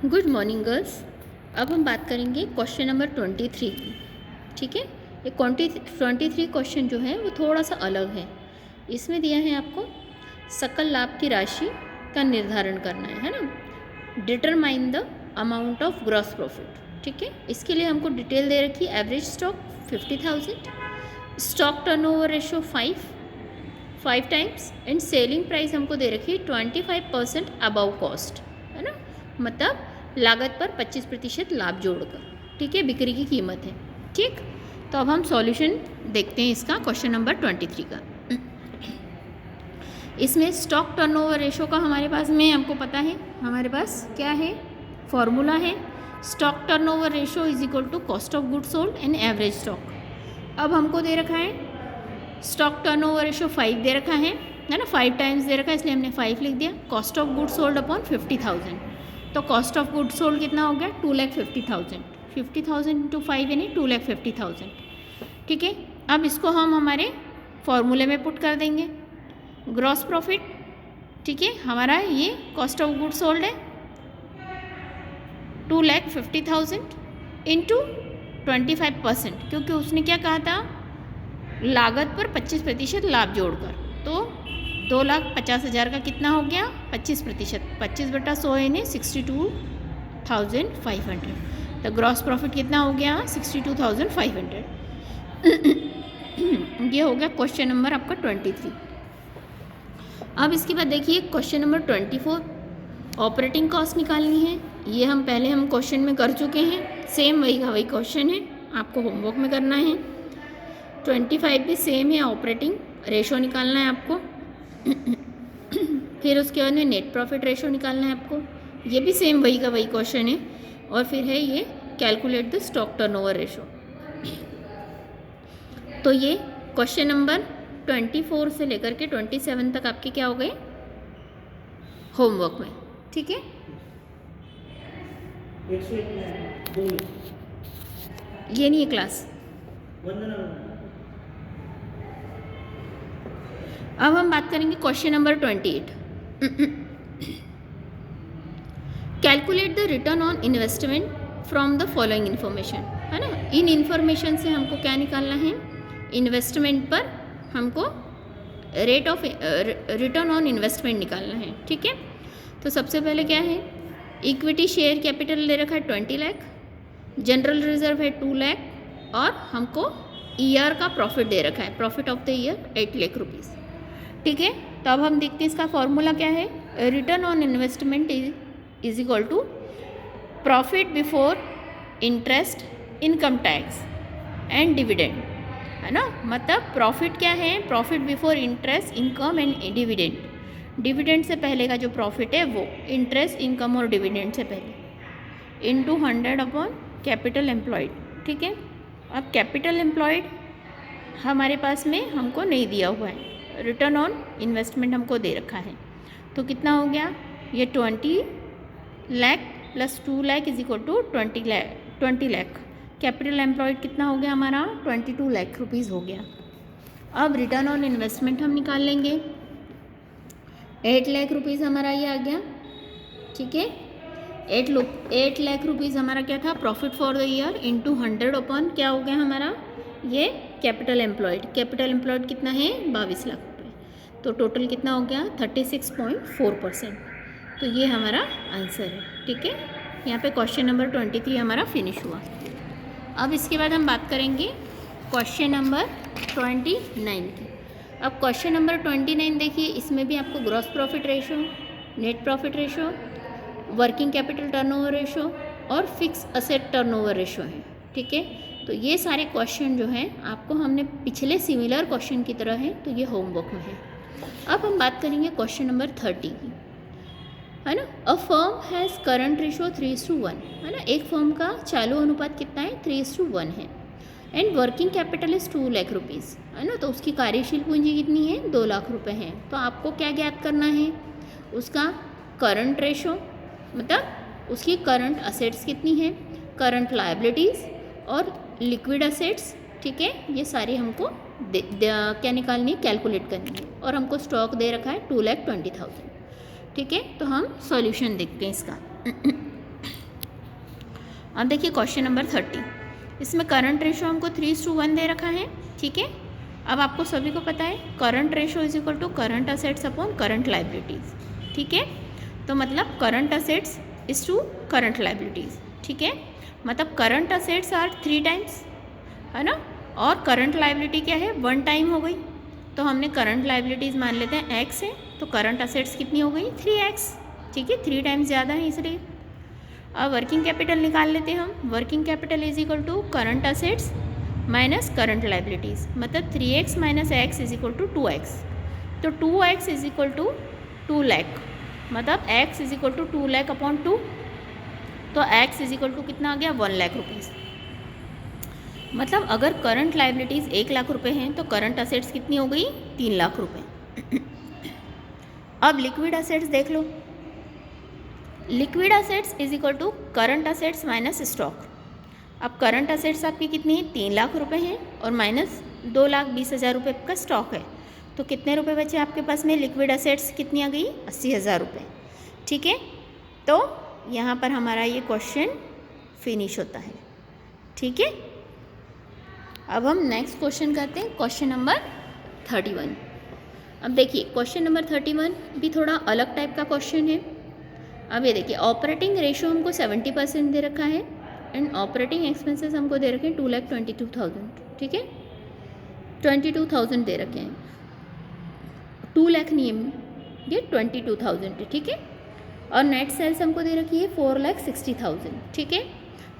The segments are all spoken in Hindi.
Good morning girls. अब हम बात करेंगे क्वेश्चन नंबर 23 की। ठीक है, ये 23 क्वेश्चन जो है वो थोड़ा सा अलग है। इसमें दिया है आपको सकल लाभ की राशि का निर्धारण करना है ना। Determine the amount of gross profit. ठीक है, इसके लिए हमको डिटेल दे रखी है। Average stock 50,000, stock turnover ratio 5 times and selling price हमको दे रखी है 25% अबव कॉस्ट, है ना। मतलब लागत पर 25% लाभ जोड़कर। ठीक है, बिक्री की कीमत है। ठीक, तो अब हम सॉल्यूशन देखते हैं इसका, क्वेश्चन नंबर 23 का। इसमें स्टॉक टर्नओवर रेशो का हमारे पास में हमको पता है, हमारे पास क्या है, फॉर्मूला है stock turnover ratio is equal to cost of goods sold and average stock. अब हमको दे रखा है स्टॉक टर्नओवर रेशो 5 दे रखा है ना, 5 टाइम्स दे रखा है, इसलिए हमने 5 लिख दिया। Cost of goods sold upon 50,000, तो कॉस्ट ऑफ गुड्स सोल्ड कितना हो गया 2,50,000। 50,000 इंटू 5 यानी 2,50,000। ठीक है, अब इसको हम हमारे फॉर्मूले में पुट कर देंगे। ग्रॉस प्रॉफिट, ठीक है, हमारा ये कॉस्ट ऑफ गुड्स सोल्ड है 2,50,000 इंटू 25%, क्योंकि उसने क्या कहा था, लागत पर 25% लाभ जोड़कर, तो 2,50,000 का कितना हो गया 25%, 25/100 यानी 62,500। तो ग्रॉस प्रॉफिट कितना हो गया 62,500। ये हो गया क्वेश्चन नंबर आपका 23। अब इसके बाद देखिए क्वेश्चन नंबर 24, ऑपरेटिंग कॉस्ट निकालनी है। ये हम क्वेश्चन में कर चुके हैं, सेम वही का वही क्वेश्चन है, आपको होमवर्क में करना है। 25 भी सेम है, ऑपरेटिंग रेशो निकालना है आपको। फिर उसके बाद में नेट प्रॉफिट रेशो निकालना है आपको, ये भी सेम वही का वही क्वेश्चन है। और फिर है ये calculate the stock turnover ratio. तो ये क्वेश्चन नंबर 24 से लेकर के 27 तक आपके क्या हो गए होमवर्क में। ठीक है, ये नहीं है क्लास। अब हम बात करेंगे question number 28। Calculate the return on investment from the following information, है ना। इन इन्फॉर्मेशन से हमको क्या निकालना है, इन्वेस्टमेंट पर हमको rate of return on investment निकालना है। ठीक है, तो सबसे पहले क्या है, इक्विटी शेयर कैपिटल दे रखा है 20 लाख, जनरल रिजर्व है 2 लाख, और हमको ईयर का प्रॉफिट दे रखा है, profit of the year 8 lakh rupees. ठीक है, तो अब हम देखते हैं इसका फॉर्मूला क्या है। Return on investment is equal to profit before interest, income tax and dividend, है ना। मतलब प्रॉफिट क्या है, profit before interest, income and dividend. Dividend से पहले का जो प्रॉफिट है वो इंटरेस्ट, इनकम और डिविडेंड से पहले, इनटू 100 अपॉन कैपिटल एम्प्लॉयड। ठीक है, अब कैपिटल एम्प्लॉयड हमारे पास में हमको नहीं दिया हुआ है, रिटर्न ऑन इन्वेस्टमेंट हमको दे रखा है। तो कितना हो गया ये 20 lakh plus 2 lakh is equal to 20 lakh. Capital employed कितना हो गया हमारा 22 लाख रुपीज़ हो गया। अब रिटर्न ऑन इन्वेस्टमेंट हम निकाल लेंगे, 8 लाख रुपीज़ हमारा ये आ गया। ठीक है, 8 लाख रुपीज़ हमारा क्या था, profit for the year, into 100 upon क्या हो गया हमारा ये कैपिटल एम्प्लॉयड। कैपिटल एम्प्लॉयड कितना है 22 लाख रुपये, तो टोटल कितना हो गया 36.4%। तो ये हमारा आंसर है। ठीक है, यहाँ पे क्वेश्चन नंबर 23 हमारा फिनिश हुआ। अब इसके बाद हम बात करेंगे क्वेश्चन नंबर 29 की। अब क्वेश्चन नंबर 29 देखिए, इसमें भी आपको gross profit ratio, net profit ratio, working capital turnover ratio और फिक्स असेट टर्नओवर रेशो है। ठीक है, तो ये सारे क्वेश्चन जो हैं आपको हमने पिछले सिमिलर क्वेश्चन की तरह है, तो ये होमवर्क में है। अब हम बात करेंगे क्वेश्चन नंबर 30 की, है ना। A firm has current ratio 3:1, है ना। एक फर्म का चालू अनुपात कितना है 3:1 है, and working capital is 2 lakh rupees, है ना। तो उसकी कार्यशील पूंजी कितनी है 2 लाख रुपए है। तो आपको क्या ज्ञात करना है, उसका करंट रेशो, मतलब उसकी करंट असेट्स कितनी है, करंट लायबिलिटीज़ और लिक्विड असेट्स। ठीक है, ये सारी हमको क्या निकालनी है, कैलकुलेट करनी है। और हमको स्टॉक दे रखा है 2,20,000। ठीक है, तो हम सॉल्यूशन देखते हैं इसका। अब देखिए क्वेश्चन नंबर 30, इसमें करंट रेशो हमको 3:1 दे रखा है, ठीक है। अब आपको सभी को पता है current ratio is equal to current assets upon current liabilities, ठीक है। तो मतलब current assets is to current liabilities, ठीक है। मतलब करंट असेट्स आर 3 टाइम्स, है ना, और करंट लाइबिलिटी क्या है 1 टाइम हो गई। तो हमने करंट लाइबिलिटीज़ मान लेते हैं x है, तो करंट असेट्स कितनी हो गई 3x, ठीक है, 3 टाइम्स ज़्यादा है इसलिए। अब वर्किंग कैपिटल निकाल लेते हैं हम। Working capital is equal to current assets minus current liabilities, मतलब 3x minus x is equal to 2x। तो 2x is equal to 2 lakh, मतलब x is equal to 2 lakh upon 2, तो x इज इक्वल टू कितना आ गया 1 लाख रुपीज़। मतलब अगर करंट लाइबिलिटीज़ 1 लाख रुपए हैं तो करंट असेट्स कितनी हो गई 3 लाख रुपए। अब लिक्विड असेट्स देख लो। Liquid assets is equal to current assets minus stock. अब करंट असेट्स आपकी कितनी है 3 लाख रुपए हैं और माइनस 2,20,000 रुपये का स्टॉक है, तो कितने रुपए बचे आपके पास में। लिक्विड असेट्स कितनी आ गई 80,000 रुपये, ठीक है। तो यहाँ पर हमारा ये क्वेश्चन फिनिश होता है, ठीक है। अब हम नेक्स्ट क्वेश्चन करते हैं, क्वेश्चन नंबर 31। अब देखिए क्वेश्चन नंबर 31 भी थोड़ा अलग टाइप का क्वेश्चन है। अब ये देखिए ऑपरेटिंग रेशो हमको 70% दे रखा है एंड ऑपरेटिंग एक्सपेंसेस हमको दे रखे हैं 2,22,000, ठीक है, 22,000 दे रखे हैं, 2 लाख नहीं है, ये 22,000 है, ठीक है। और नेट सेल्स हमको दे रखी है 4,60,000, ठीक है।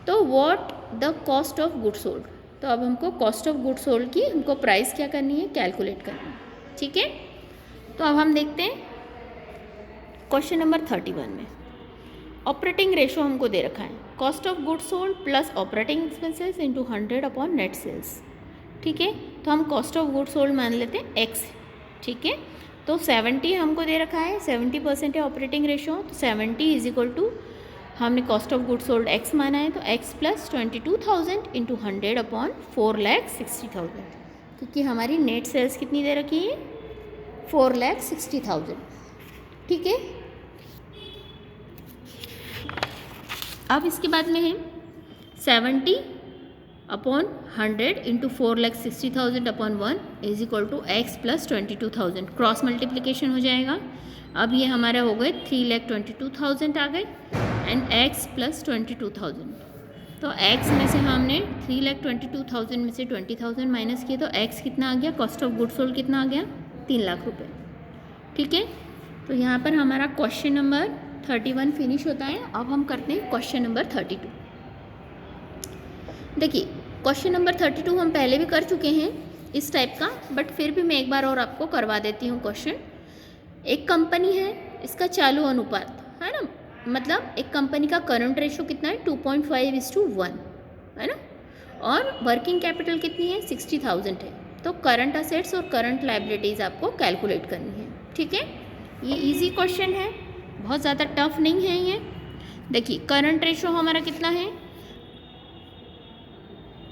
तो what the cost of goods sold, तो अब हमको कॉस्ट ऑफ गुड्स सोल्ड की हमको प्राइस क्या करनी है कैलकुलेट करनी है, ठीक है। तो अब हम देखते हैं क्वेश्चन नंबर 31 में ऑपरेटिंग रेशो हमको दे रखा है cost of goods sold plus operating expenses into 100 upon net sales, ठीक है। तो हम कॉस्ट ऑफ गुड्स सोल्ड मान लेते हैं x, ठीक है। तो 70 हमको दे रखा है, 70% है ऑपरेटिंग रेशो, तो 70 इज इक्वल टू हमने cost of goods sold x माना है, तो x प्लस 22,000 इंटू 100 अपॉन 4,60,000, क्योंकि हमारी नेट सेल्स कितनी दे रखी है 4,60,000, ठीक है। अब इसके बाद में है 70 upon 100 into 4,60,000 upon 1 is equal to x plus 22,000, cross multiplication हो जाएगा। अब ये हमारा हो गए 3,22,000 आ गए एंड x प्लस 22,000, तो x में से हमने 3,22,000 में से 20,000 माइनस किए, तो x कितना आ गया, कॉस्ट ऑफ गुड्स सोल्ड कितना आ गया 3 लाख रुपए, ठीक है। तो यहाँ पर हमारा क्वेश्चन नंबर 31 फिनिश होता है। अब हम करते हैं क्वेश्चन नंबर 32। देखिए क्वेश्चन नंबर 32 हम पहले भी कर चुके हैं इस टाइप का, बट फिर भी मैं एक बार और आपको करवा देती हूँ क्वेश्चन। एक कंपनी है, इसका चालू अनुपात है ना, मतलब एक कंपनी का करंट रेशो कितना है 2.5:1 है ना, और वर्किंग कैपिटल कितनी है 60,000 है। तो करंट असेट्स और करंट लाइबिलिटीज़ आपको कैलकुलेट करनी है, ठीक है। ये इजी क्वेश्चन है, बहुत ज़्यादा टफ नहीं है ये। देखिए करंट रेशो हमारा कितना है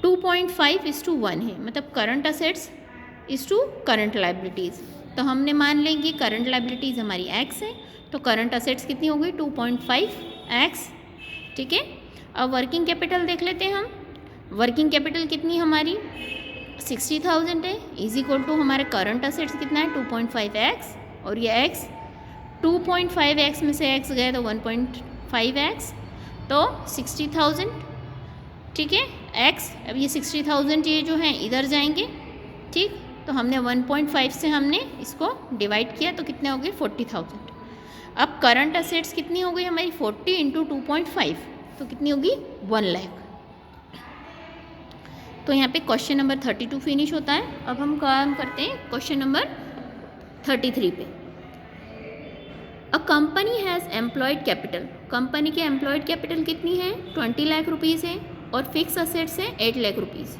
2.5:1 है, मतलब current assets is to current liabilities. तो हमने मान लेंगे करंट लाइबिलिटीज़ हमारी x है, तो करंट असेट्स कितनी हो गई 2.5x, ठीक है। अब वर्किंग कैपिटल देख लेते हैं हम। वर्किंग कैपिटल कितनी हमारी 60,000 है, इज इक्वल टू हमारे करंट असेट्स कितना है 2.5x, और ये x 2.5x में से x गए तो 1.5x, तो 60,000, ठीक है। x अब ये 60,000 ये जो है इधर जाएंगे, ठीक। तो हमने 1.5 से हमने इसको डिवाइड किया, तो कितने हो गए 40,000। अब करंट असेट्स कितनी हो गई हमारी 40 इंटू 2.5, तो कितनी होगी 1 लाख। तो यहाँ पे क्वेश्चन नंबर 32 फिनिश होता है। अब हम काम करते हैं क्वेश्चन नंबर 33 पे। A company has employed capital, company के एम्प्लॉयड कैपिटल कितनी है 20 लाख रुपीज़ है और फिक्स असेट्स है 8 लाख रुपीज़।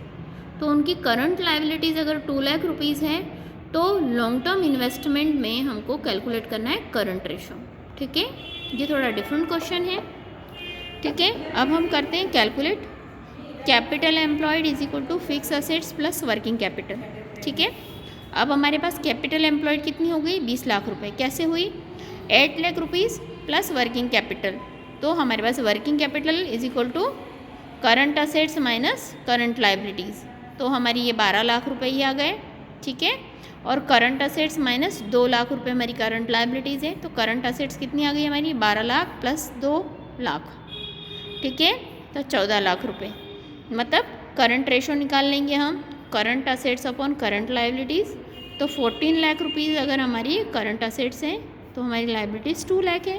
तो उनकी करंट लाइबिलिटीज़ अगर 2 लाख रुपीज़ है, तो लॉन्ग टर्म इन्वेस्टमेंट में हमको कैलकुलेट करना है करंट रेशो, ठीक है। ये थोड़ा डिफरेंट क्वेश्चन है, ठीक है। अब हम करते हैं calculate capital employed is equal to fix assets plus working capital, ठीक है। अब हमारे पास कैपिटल एम्प्लॉयड कितनी हो गई 20 लाख रुपए, कैसे हुई 8 lakh rupees plus working capital, तो हमारे पास working capital is equal to current assets minus current liabilities, तो हमारी ये 12 लाख रुपए ही आ गए, ठीक है। और करंट असेट्स माइनस 2 लाख रुपए हमारी करंट लाइबिलिटीज़ है, तो करंट असेट्स कितनी आ गई हमारी 12 लाख प्लस 2 लाख, ठीक है। तो 14 लाख रुपए, मतलब करंट रेशो निकाल लेंगे हम, current assets upon current liabilities. तो 14 लाख रुपीज़ अगर हमारी करंट असेट्स हैं तो हमारी लाइबिलिटीज़ 2 लाख है,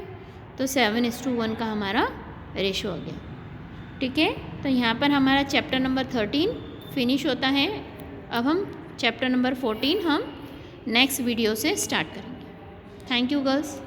तो 7:1 का हमारा रेशो आ गया, ठीक है। तो यहाँ पर हमारा चैप्टर नंबर 13 फिनिश होता है। अब हम चैप्टर नंबर 14 हम नेक्स्ट वीडियो से स्टार्ट करेंगे। Thank you girls.